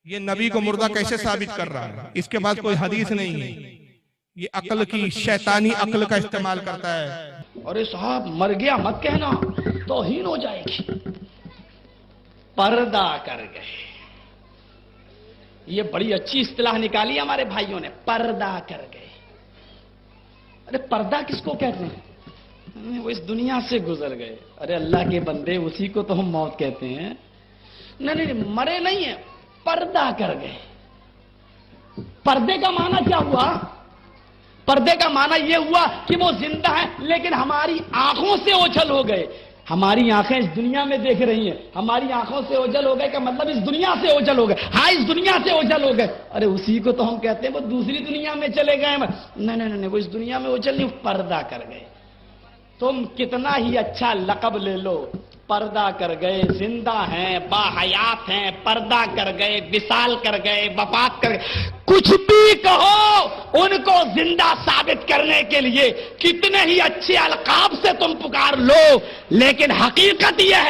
ये नबी को मुर्दा कैसे साबित कर रहा है? इसके पास कोई हदीस नहीं है, ये अक्ल की शैतानी अक्ल का इस्तेमाल करता है। अरे साहब मर गया मत कहना, तौहीन हो जाएगी। पर्दा कर गए, ये बड़ी अच्छी इस्तिलाह निकाली हमारे भाइयों ने, पर्दा कर गए। अरे पर्दा किसको कहते हैं? वो इस दुनिया से गुजर गए। अरे अल्लाह के बंदे, उसी को तो हम मौत कहते हैं। नहीं नहीं, मरे नहीं है, पर्दा कर गए। पर्दे का माना क्या हुआ? पर्दे का माना यह हुआ कि वो जिंदा है लेकिन हमारी आंखों से ओझल हो गए। हमारी आंखें इस दुनिया में देख रही हैं, हमारी आंखों से ओझल हो गए का मतलब इस दुनिया से ओझल हो गए। हाँ, इस दुनिया से ओझल हो गए। अरे उसी को तो हम कहते हैं वो दूसरी दुनिया में चले गए। नहीं नहीं नहीं, वो इस दुनिया में ओझल नहीं, पर्दा कर गए। तुम कितना ही अच्छा लक़ब ले लो, पर्दा कर गए। जिंदा हैं, बाहयात हैं, पर्दा कर गए, विसाल कर गए, वफात कर गए, कुछ भी कहो, उनको जिंदा साबित करने के लिए कितने ही अच्छे अलकाब से तुम पुकार लो, लेकिन हकीकत यह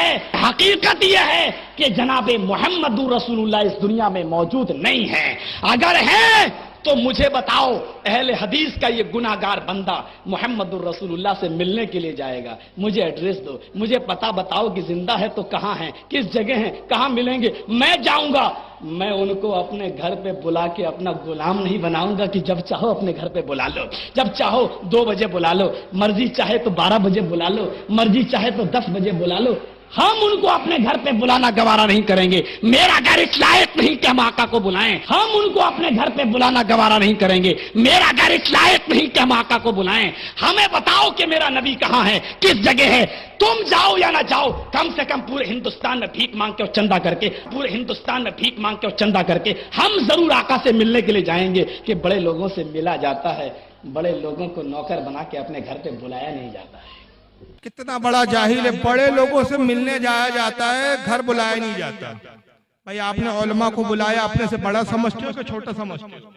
है कि जनाबे मोहम्मद रसूलुल्लाह इस दुनिया में मौजूद नहीं है। अगर है तो मुझे बताओ, अहले हदीस का ये गुनाहगार बंदा मोहम्मद रसूलुल्लाह से मिलने के लिए जाएगा, मुझे एड्रेस दो, मुझे पता बताओ कि जिंदा है तो कहां है, किस जगह है, कहां मिलेंगे, मैं जाऊंगा। मैं उनको अपने घर पे बुला के अपना गुलाम नहीं बनाऊंगा कि जब चाहो अपने घर पे बुला लो, जब चाहो 2 बजे बुला लो, मर्जी चाहे तो 12 बजे बुला लो, मर्जी चाहे तो 10 बजे बुला लो। हम उनको अपने घर पे बुलाना गवारा नहीं करेंगे। मेरा घर इस लायक नहीं कि हम आका को बुलाएं। हम उनको अपने घर पे बुलाना गवारा नहीं करेंगे। मेरा घर इस लायक नहीं कि हम आका को बुलाएं। हमें बताओ कि मेरा नबी कहां है, किस जगह है। तुम जाओ या ना जाओ, कम से कम पूरे हिंदुस्तान में भीख मांग के और चंदा करके, पूरे हिंदुस्तान में भीख मांग के और चंदा करके हम जरूर आका से मिलने के लिए जाएंगे। कि बड़े लोगों से मिला जाता है, बड़े लोगों को नौकर बना के अपने घर पे बुलाया नहीं जाता है। कितना बड़ा जाहिल है, बड़े लोगों से मिलने जाया जाता है, घर बुलाया नहीं जाता। भाई आपने उलमा को बुलाया, अपने से बड़ा समझते हो कि छोटा समझते हो?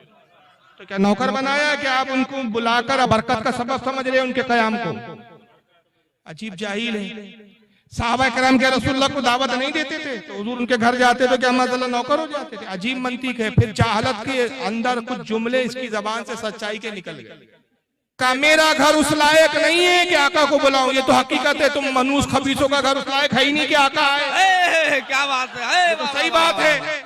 तो क्या नौकर बनाया कि आप उनको बुलाकर बरकत का सबब समझ रहे हैं उनके कयाम को? अजीब जाहिल है। साहबा करम के रसूलुल्लाह को दावत नहीं देते थे तो हुजूर उनके घर जाते तो क्या मसला नौकर हो जाते थे? अजीब मंतीक है। फिर जाहलत के अंदर कुछ जुमले इसकी जबान से सच्चाई के निकल गए। का मेरा घर उस लायक नहीं है कि आका को बुलाऊं, ये तो हकीकत है। तुम मनूस खबीसों का घर उस लायक है ही नहीं कि आका आए। क्या बात है, तो सही बात है।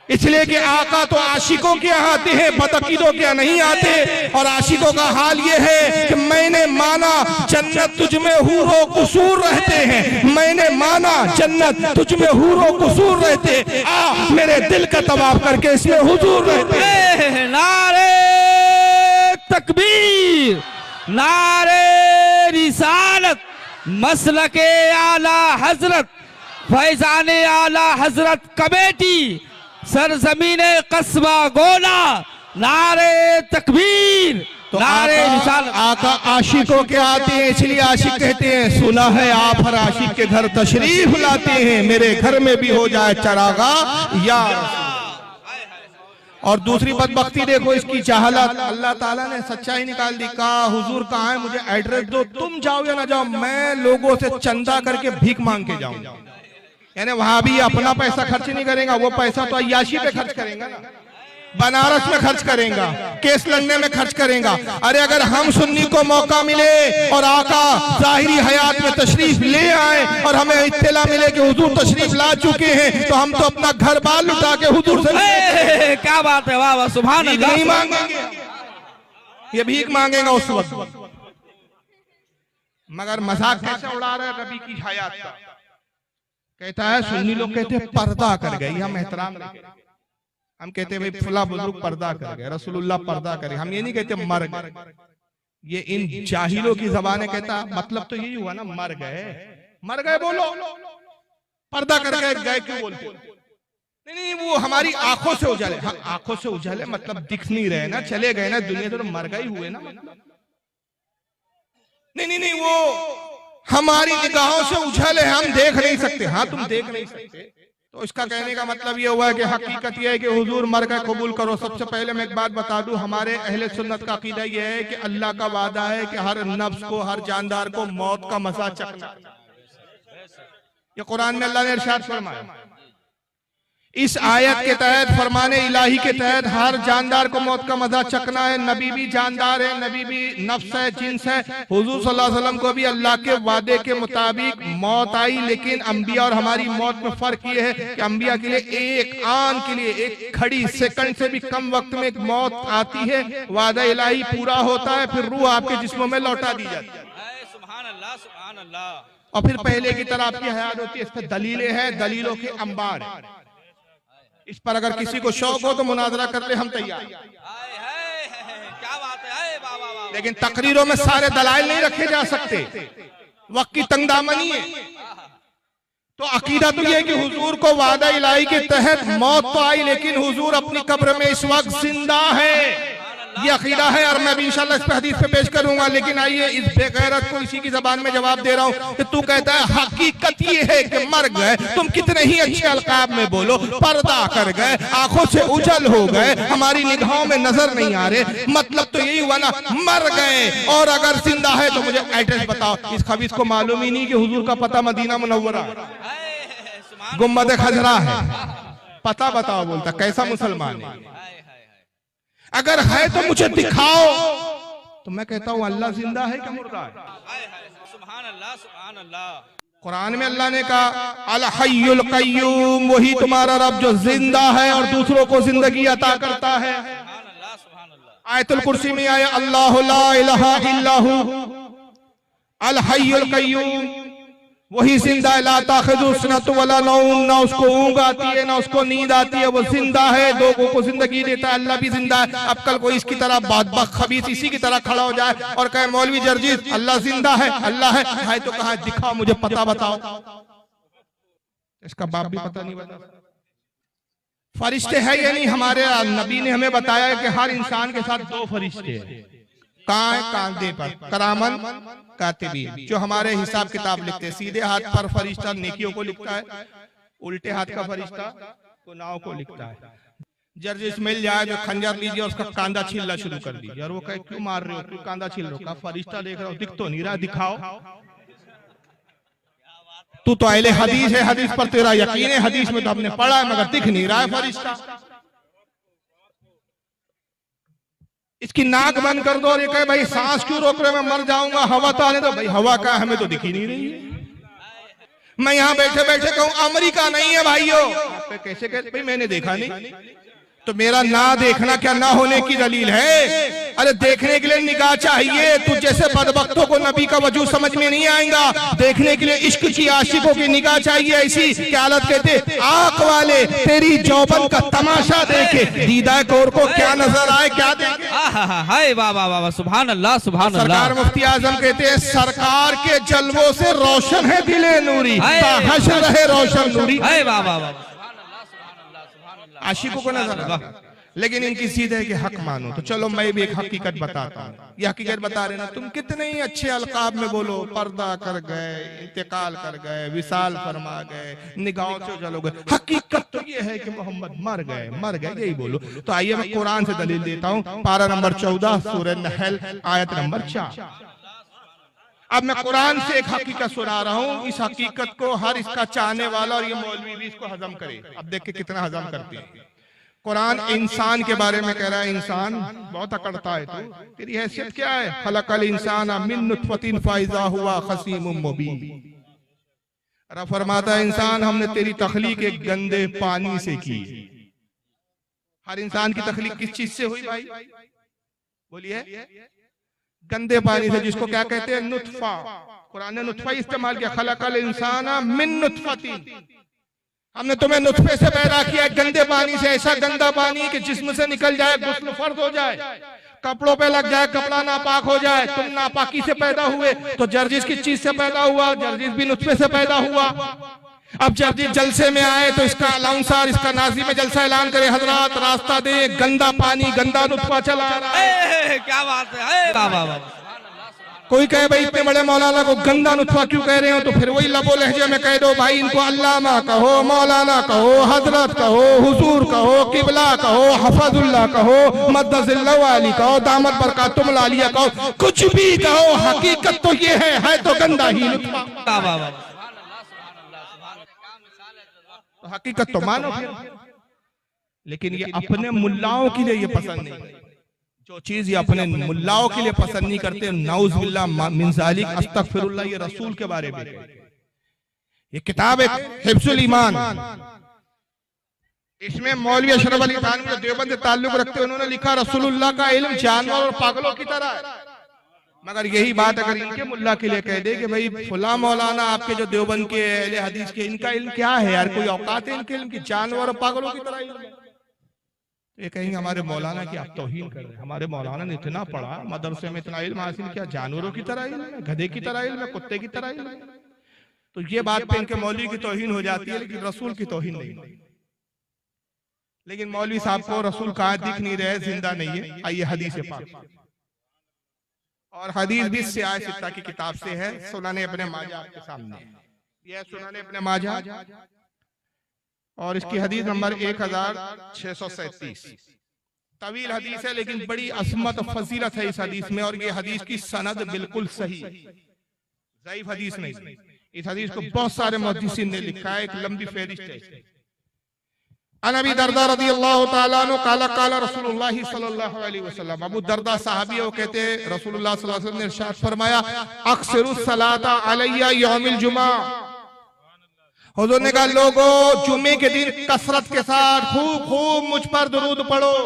इसलिए कि आका तो आशिकों के यहाँ आते हैं, बदअकीदों के नहीं आते। और आशिकों का हाल ये है कि मैंने माना जन्नत तुझ में हूरो कुसूर रहते हैं, मैंने माना जन्नत तुझ में हूरो कुसूर रहते, आ मेरे दिल का तवाफ करके इसमें हुजूर रहते। नारे तकबीर, नारे रिसालत, मसलके आला हजरत, फैजाने आला हजरत कमेटी, सरजमीने कस्बा गोला, नारे तकबीर, तो नारे रिसालत। आका आशिकों के आते हैं, इसलिए आशिक कहते हैं सुना है आप हर आशिक के घर तशरीफ लाते हैं, मेरे घर में भी हो जाए चरागा या। और दूसरी बदबख्ती देखो इसकी जहालत, अल्लाह ताला ने सच्चाई निकाल दी। कहा हुजूर कहाँ है, मुझे एड्रेस दो, तुम जाओ या ना जाओ, मैं लोगों से चंदा करके भीख मांग के जाऊंगा। यानी वहां भी अपना पैसा खर्च नहीं करेगा, वो पैसा तो अय्याशी पे खर्च करेगा ना, बनारस में खर्च करेगा, केस लड़ने में खर्च करेगा। अरे अगर हम सुन्नी को मौका मिले और आका जाहिरी हयात में तशरीफ ले आए और हमें इत्तला मिले कि हुजूर तशरीफ ला चुके हैं, तो हम तो अपना घर बार लुटा के हुजूर से क्या बात है, वाह वाह सुभान अल्लाह। नहीं मांगेंगे, ये भीख मांगेगा उस वक्त। मगर मजाक कैसे उड़ा रहे नबी की हयात का। कहता है सुन्नी लोग कहते हैं पर्दा कर गए, हम एहतराम नहीं करते। हम कहते हैं भाई फला बुजुर्ग पर्दा कर गए, रसूलुल्लाह पर्दा करे, हम ये नहीं कहते मर गए। ये इन जाहिलों की जबान है। कहता मतलब तो यही हुआ ना, मर गए, मर गए बोलो, पर्दा कर गए क्यों बोलते? नहीं, वो हमारी आंखों से उजाले। हाँ, आंखों से उजाले मतलब दिख नहीं रहे ना, चले गए ना दुनिया, तो मर गए हुए ना। नहीं, वो हमारी निगाहों से उछले, हम देख नहीं सकते। हाँ, तुम देख नहीं सकते तो इसका कहने का मतलब ये हुआ कि हकीकत यह है कि हुजूर मर गए, कबूल करो। सबसे पहले मैं एक बात बता दूं, हमारे अहले सुन्नत का अकीदा यह है कि अल्लाह का वादा है कि हर नफ्स को, हर जानदार को मौत का मजा चखना। ये कुरान में अल्लाह ने इरशाद फरमाया इस आयत के तहत, फरमाने इलाही के तहत हर जानदार को मौत का मजा चखना है। नबी भी जानदार है, नबी भी नफ्स है, जिन्स है। हुजूर सल्लल्लाहु अलैहि वसल्लम को भी अल्लाह के वादे के मुताबिक मौत आई, लेकिन अंबिया और हमारी मौत में फर्क ये है कि अंबिया के लिए एक आन के लिए, एक घड़ी सेकंड से भी कम वक्त में एक मौत आती है, वादा इलाही पूरा होता है, फिर रूह आपके जिस्मों में लौटा दी जाती है। सुभान अल्लाह, सुभान अल्लाह। और फिर पहले की तरह आपकी हयात होती है। इस पर दलीलें हैं, दलीलों के अंबार है। इस पर अगर किसी को शौक हो तो मुनाजरा कर ले, हम तैयार। क्या बात है, वाह वाह वाह। लेकिन तकरीरों में सारे दलाइल नहीं रखे जा सकते, वक्त की तंगदामनी है। तो अकीदा तो यह है कि हुजूर को वादा इलाही के तहत मौत तो आई, लेकिन हुजूर अपनी कब्र में इस वक्त जिंदा है, ये अकीदा है। और मैं भी इंशाल्लाह इस पे हदीस पे पेश करूंगा। लेकिन आइए इस बेगैरत को इसी की जबान में जवाब दे रहा हूं कि तू कहता है हकीकत ये है कि मर गए, तुम कितने ही अच्छे अलकाब में बोलो, पर्दा कर गए, आंखों से उजल हो गए, हमारी निगाहों में नजर नहीं आ रहे। मतलब तो यही हुआ ना, मर गए। और अगर जिंदा है तो मुझे एड्रेस बताओ। इस खबीस को मालूम ही नहीं कि हुजूर का पता मदीना मुनव्वरा, गुम्बद खजरा है। पता बताओ, बोलता कैसा मुसलमान है। अगर है तो मुझे दिखाओ। तो मैं कहता हूं अल्लाह जिंदा है क्या मुर्दा है? सुभान अल्लाह, सुभान अल्लाह। कुरान में अल्लाह ने कहा अल हय्युल कय्यूम, वही तुम्हारा रब जो जिंदा है और दूसरों को जिंदगी अता करता है। आयतुल कुर्सी में आया अल्लाहु ला इलाहा इल्लाहु अल हय्युल कय्यूम, वही जिंदा है। ला ताखुज़ु सिनतुन वला नौम, ना उसको ऊँघ आती है ना उसको नींद आती है, वो जिंदा है, लोगों को जिंदगी देता है। अल्लाह भी जिंदा है। अब कल कोई इसकी तरह बदबख्त खबीस इसी की तरह खड़ा हो जाए और कहे मौलवी जर्जीस अल्लाह जिंदा है, अल्लाह है तो कहा दिखाओ, मुझे पता बताओ। इसका बाप भी पता नहीं बता। फरिश्ते है या नहीं? हमारे नबी ने हमें बताया कि हर इंसान के साथ दो फरिश्ते हैं। कहाँ है? कांधे पर, करामन कातिबीन, जो हमारे हिसाब किताब लिखते हैं। सीधे हाथ पर फरिश्ता नेकियों को लिखता है, उल्टे हाथ का फरिश्ता गुनाहों को लिखता है। जर्जिस मिल जाए जो खंजर लीजिए, उसका कांधा छीलना शुरू कर दीजिए। और वो कहे क्यों मार रहे हो, क्यों कांधा छील रहे हो? कहा फरिश्ता देख रहा हूं, दिख तो नहीं रहा, दिखाओ। तू तो अहले हदीस है, हदीस पर तेरा यकीन है, हदीस में तो हमने पढ़ा है, मगर दिख नहीं रहा है फरिश्ता। इसकी नाक बंद कर दो और ये कहे भाई सांस क्यों रोक रहे, मैं मर जाऊंगा, हवा तो आने दो। भाई हवा का हमें तो दिख ही नहीं रही है। मैं यहाँ बैठे बैठे कहूँ अमेरिका नहीं है भाइयों, कैसे कहते? भाई मैंने देखा नहीं। तो मेरा ना देखना क्या ना होने की दलील है? अरे देखने के लिए निगाह चाहिए। तू जैसे बदबख्तों को नबी का वजूद समझ में नहीं आएगा, देखने के लिए इश्क की आशिकों की निगाह चाहिए। ऐसी क्या हालत कहते, आंख वाले तेरी जौबन का तमाशा देखे, दीदाए कौर को क्या नजर आए, क्या देखे। हाय वाह वाह वाह, सुभान अल्लाह, सुभान अल्लाह। सरकार मुफ्ती आजम कहते हैं सरकार के जलवों से रोशन है दिले नूरी, हश्र रहे रोशन नूरी। हाय वाह वाह वाह, आशिकों को नजर आता। लेकिन इनकी सीधे है कि हक मानो। तो चलो मैं भी एक हकीकत बताता हूँ। ये हकीकत बता रहे ना, तुम कितने ही अच्छे अलकाब में बोलो, पर्दा कर गए, इंतकाल कर गए, विसाल फरमा गए, निगाहों से उजल हो गए। हकीकत तो ये है कि मोहम्मद मर गए, मर गए, यही बोलो। तो आइए मैं कुरान से दलील देता हूँ। पारा नंबर 14 सूरह नहल आयत नंबर 4। अब मैं कुरान से एक हकीकत सुना रहा हूँ। इस हकीकत को हर इसका चाहने वाला और ये मौलवी भी इसको हजम करे। अब देख के कितना हजम करते हैं। कुरान इंसान के बारे में कह रहा है, इंसान बहुत अकड़ता है, तू तेरी हैसियत क्या है? खलकल इंसान मिन नुतफतिन फाइजा हुआ खसीमुम मुबीन। रब फरमाता है इंसान हमने तेरी तखलीक एक गंदे पानी से की। हर इंसान की तखलीक किस चीज से हुई भाई? बोलिए। गंदे पानी से, जिसको क्या कहते हैं? नुतफा। कुरान ने नुतफा इस्तेमाल किया। खलकल इंसान मिन नुतफतिन, हमने तुम्हें नुतफे से पैदा किया, गंदे पानी से। ऐसा गंदा पानी कि जिस्म से निकल जाए, गुस्ल फर्ज हो जाए, कपड़ों पे लग जाए, कपड़ा नापाक हो जाए। तुम नापाकी से पैदा हुए तो जर्जिस किस चीज से पैदा हुआ? जर्जिस भी नुतफे से पैदा हुआ। अब जर्जिस जलसे में आए तो इसका अलाउंसर, इसका नाज़ी में जलसा ऐलान करे, हजरात रास्ता दे, गंदा पानी गंदा नुतफा चला रहा है। क्या बात है। कोई कहे भाई इतने बड़े मौलाना को गंदा नुतफा क्यों कह रहे हो? तो फिर वही लबो लहजे में कह दो भाई इनको अल्लामा कहो, मौलाना कहो, हजरत कहो, हुजूर कहो, किबला कहो, हफजुल्लाह कहो, मद्दजिल्लाहु अली कहो, दामत बरकातुहुल आलिया कहो, कुछ भी कहो, हकीकत तो ये है तो गंदा ही नुतफा। तो हकीकत तो मानो फिर। लेकिन ये अपने मुल्लाओं के लिए ये पसंद नहीं। जो चीज ये अपने मुल्लाओं के लिए पसंद नहीं करते, नाउज़ बिल्लाह मिन ज़ालिक, अस्तगफिरुल्लाह, ये रसूल के बारे में। ये किताब है हिफ्ज़ुल ईमान, इसमें मौलवी अशरफ अली थानवी जो देवबंद से ताल्लुक रखते हैं, उन्होंने लिखा रसूलुल्लाह का इल्म जानवर और पागलों की तरह है। मगर यही बात अगर इनके मुल्ला के लिए कह दे कि भाई फुला मौलाना आपके जो देवबंद के अहले हदीस के, इनका इल्म क्या है यार, कोई औकात है इनके इल्म की, जानवर और पागलों की तरह इल्म है, ये कहेंगे हमारे मौलाना की आप तौहीन कर रहे हैं। हमारे मौलाना ने इतना पढ़ा, मदरसे में इतना इल्म हासिल किया, जानवरों की तरह इल्म है, गधे की तरह इल्म है, कुत्ते की तरह इल्म है। तो ये बात पे इनके मौलवी की तौहीन हो जाती है, लेकिन रसूल की तौहीन नहीं। लेकिन मौलवी साहब को रसूल कहाँ दिख नहीं रहे, जिंदा नहीं है। आइए हदीस पाक, और हदीस भी सियाह सित्ता की किताब से है, सुनाने अपने माजा आपके सामने, यह सुनाने अपने माजा, और इसकी हदीस नंबर 1637। तवील हदीस है लेकिन बड़ी असमत और फजीलत है इस हदीस में, और ये हदीस की सनद बिल्कुल सही, ज़ईफ हदीस नहीं। इस हदीस को बहुत सारे मुहद्दिसीन ने लिखा है, एक लंबी फहरिस्त है। अन अबी दरदा रज़ियल्लाहु तआला अन्हु काला काला रसूलुल्लाह सल्लल्लाहु अलैहि वसल्लम, अबू दरदा साहबी है, वो कहते हैं रसूलुल्लाह सल्लल्लाहु अलैहि वसल्लम ने इरशाद फरमाया, अक्सरुस सलाता अलैया यौमिल जुमा, हुजूर ने कहा लोगों जुमे के दिन कसरत के साथ खूब खूब मुझ पर दुरूद पढ़ो,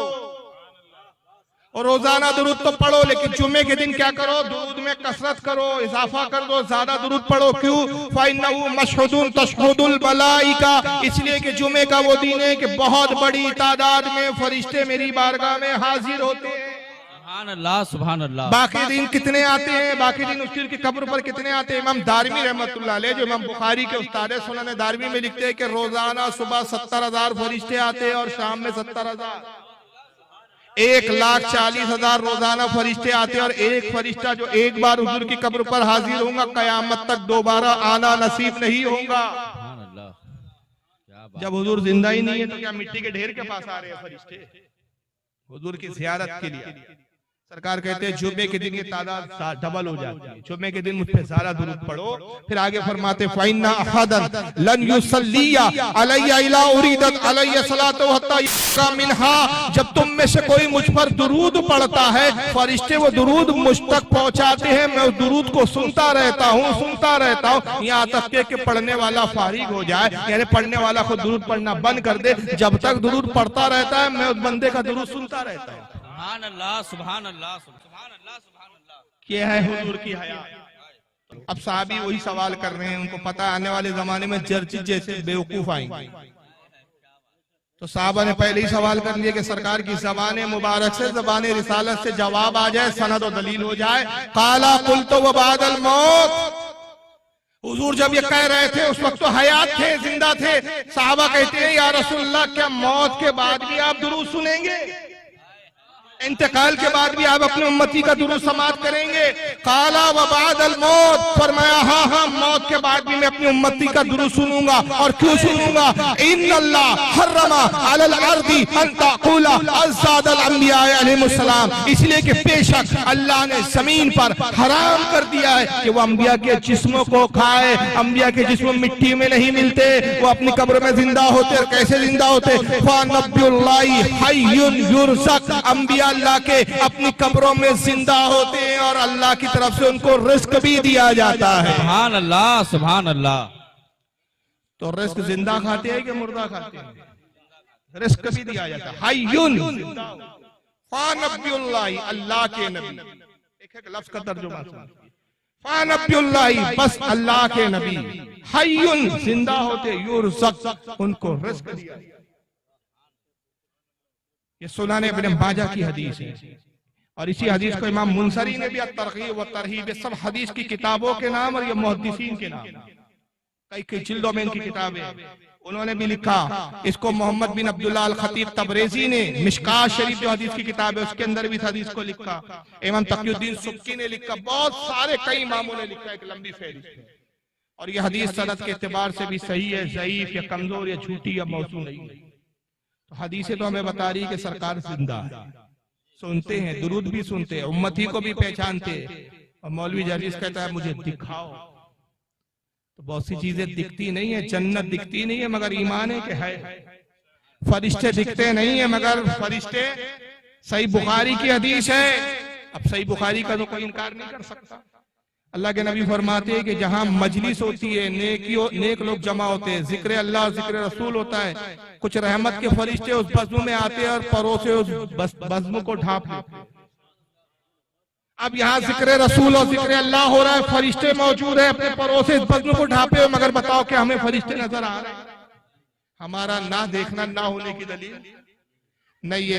और रोजाना दुरूद तो पढ़ो, लेकिन जुमे के दिन क्या करो, दुरूद में कसरत करो, इजाफा कर दो, ज्यादा दुरूद पढ़ो। क्यों? फ़इन्नहु मशहुदुन तशहुदुल मलाइका, इसलिए कि जुमे का वो दिन है कि बहुत बड़ी तादाद में फरिश्ते मेरी बारगाह में हाजिर होते हैं। सुभान अल्लाह, सुभान अल्लाह। बाकी दिन कितने आते हैं, बाकी दिन उसकी की कब्र पर कितने आते हैं? इमाम दारमी रहमतुल्लाह अलैह, जो इमाम बुखारी के उस्ताद है, सुनन दारमी में लिखते हैं कि रोजाना सुबह 70,000 फरिश्ते आते हैं और शाम में 70,000, 1,40,000 रोजाना फरिश्ते आते हैं, और एक फरिश्ता जो एक बार हुजूर की कब्र पर हाजिर होगा, कयामत तक दोबारा आना नसीब नहीं होगा। जब हुजूर जिंदा ही नहीं है तो क्या मिट्टी के ढेर के पास आ रहे हैं फरिश्ते हुजूर की ज़ियारत के लिए? सरकार कहते हैं जुमे के दिन ये तादाद डबल हो जाती है, जुमे के दिन मुझ पे ज़्यादा दुरूद पढ़ो। फिर आगे फरमाते फ़इन्ना अहदन लन युसल्लिया अलैया इला उरीदत अलैया सलातु हत्ता यका मिनहा, जब तुम में से कोई मुझ पर दुरूद पढ़ता है, फरिश्ते वो दुरूद मुझ तक पहुंचाते हैं, मैं उस दुरूद को सुनता रहता हूँ, यहाँ तक के पढ़ने वाला फारिग हो जाए, यानी पढ़ने वाला को दुरूद पढ़ना बंद कर दे, जब तक दुरूद पढ़ता रहता है मैं उस बंदे का दुरूद सुनता रहता हूँ। सुभान अल्लाह, सुभान अल्लाह, सुभान अल्लाह, सुभान अल्लाह। ये है हुजूर की हया। अब साहबी वही सवाल कर रहे हैं, उनको पता आने वाले जमाने में जर्ची जैसे बेवकूफ आएंगे, तो साहबा ने पहले ही सवाल कर लिया कि सरकार की ज़बान मुबारक से, ज़बान रिसालत से जवाब आ जाए, सनद और दलील हो जाए। काला कुल तो व बादल मौत, हुजूर जब ये कह रहे थे उस वक्त तो हयात थे, जिंदा थे। साहबा कहते हैं या रसूलल्लाह, क्या मौत के बाद भी आप दुरूद सुनेंगे? इंतकाल के बाद भी आप अपने उम्मती का दुरूद समात करेंगे? काला व बादल मौत, फरमाया हाँ हाँ, मौत के बाद भी मैं अपनी उम्मती का दुरूद सुनूंगा। और क्यों सुनूंगा? इन्नल्लाह हर्रमा अलल अर्दी अन तक़ूला अज़्ज़ादल अंबिया अलैहिमुस्सलाम, इसलिए कि बेशक अल्लाह ने जमीन पर हराम कर दिया है कि वो अंबिया के जिस्मों को खाए। अंबिया के जिस्म मिट्टी में नहीं मिलते, वो अपनी कब्र में जिंदा होते। और कैसे जिंदा होते? फ़नबियुल्लाहि हय्युन युरज़क़, अंबिया अल्लाह के अपनी कब्रों में जिंदा होते हैं और अल्लाह की तरफ से उनको रिस्क भी दिया जाता है। सुभान अल्लाह, सुभान अल्लाह। तो रिस्क जिंदा खाते हैं कि मुर्दा खाते हैं? रिस्क भी दिया जाता है। हय्युन फ़नबियुल्लाहि, अल्लाह के नबी, एक लफ्ज का तर्जुमा सुनो, फ़नबियुल्लाहि, बस अल्लाह के नबी, हय्युन जिंदा होते, युरज़क़ उनको रिस्क दिया। ये सुनाने अपने माजा की हदीस है, और इसी हदीस को इमाम मुंसरी ने भी तरगीब व तरहीब, सब हदीस की किताबों के नाम और ये मुहद्दिसीन के नाम, कई कई जिल्दों में इनकी किताबें, उन्होंने भी लिखा। इसको मोहम्मद बिन अब्दुल्लाह अल खतीब तबरेज़ी ने मिशकात शरीफ जो हदीस की किताब है उसके अंदर भी हदीस को लिखा। इमाम तक़ियुद्दीन सुब्की ने लिखा, बहुत सारे कई इमामों ने लिखा, एक लंबी फहरिस्त है। और ये हदीस सनद के एतबार से भी सही है, ज़ईफ या कमजोर या झूठी या मौसू नहीं। तो हदीसें तो हमें बता रही कि सरकार जिंदा है, सुनते हैं, दुरूद भी सुनते हैं, उम्मती को भी पहचानते हैं। और मौलवी जर्जिस कहता है मुझे दिखाओ, तो बहुत सी चीजें दिखती नहीं है, जन्नत दिखती नहीं है, मगर ईमान है कि है। फरिश्ते दिखते नहीं है मगर फरिश्ते, सही बुखारी की हदीस है। अब सही बुखारी का तो कोई इनकार नहीं कर सकता। अल्लाह के नबी फरमाते हैं कि जहां मजलिस होती है, नेक लोग जमा होते हैं, जिक्र अल्लाह जिक्र रसूल होता है, कुछ रहमत के फरिश्ते उस बज़्म में आते हैं और परों से उस बज़्म को ढांप लेते हैं। अब यहाँ जिक्र रसूल और जिक्र अल्लाह हो रहा है, फरिश्ते मौजूद है अपने परों से इस बज़्म को ढांपे हुए, मगर बताओ कि हमें फरिश्ते नजर आ रहे हैं? हमारा ना देखना ना होने की दलील नहीं है।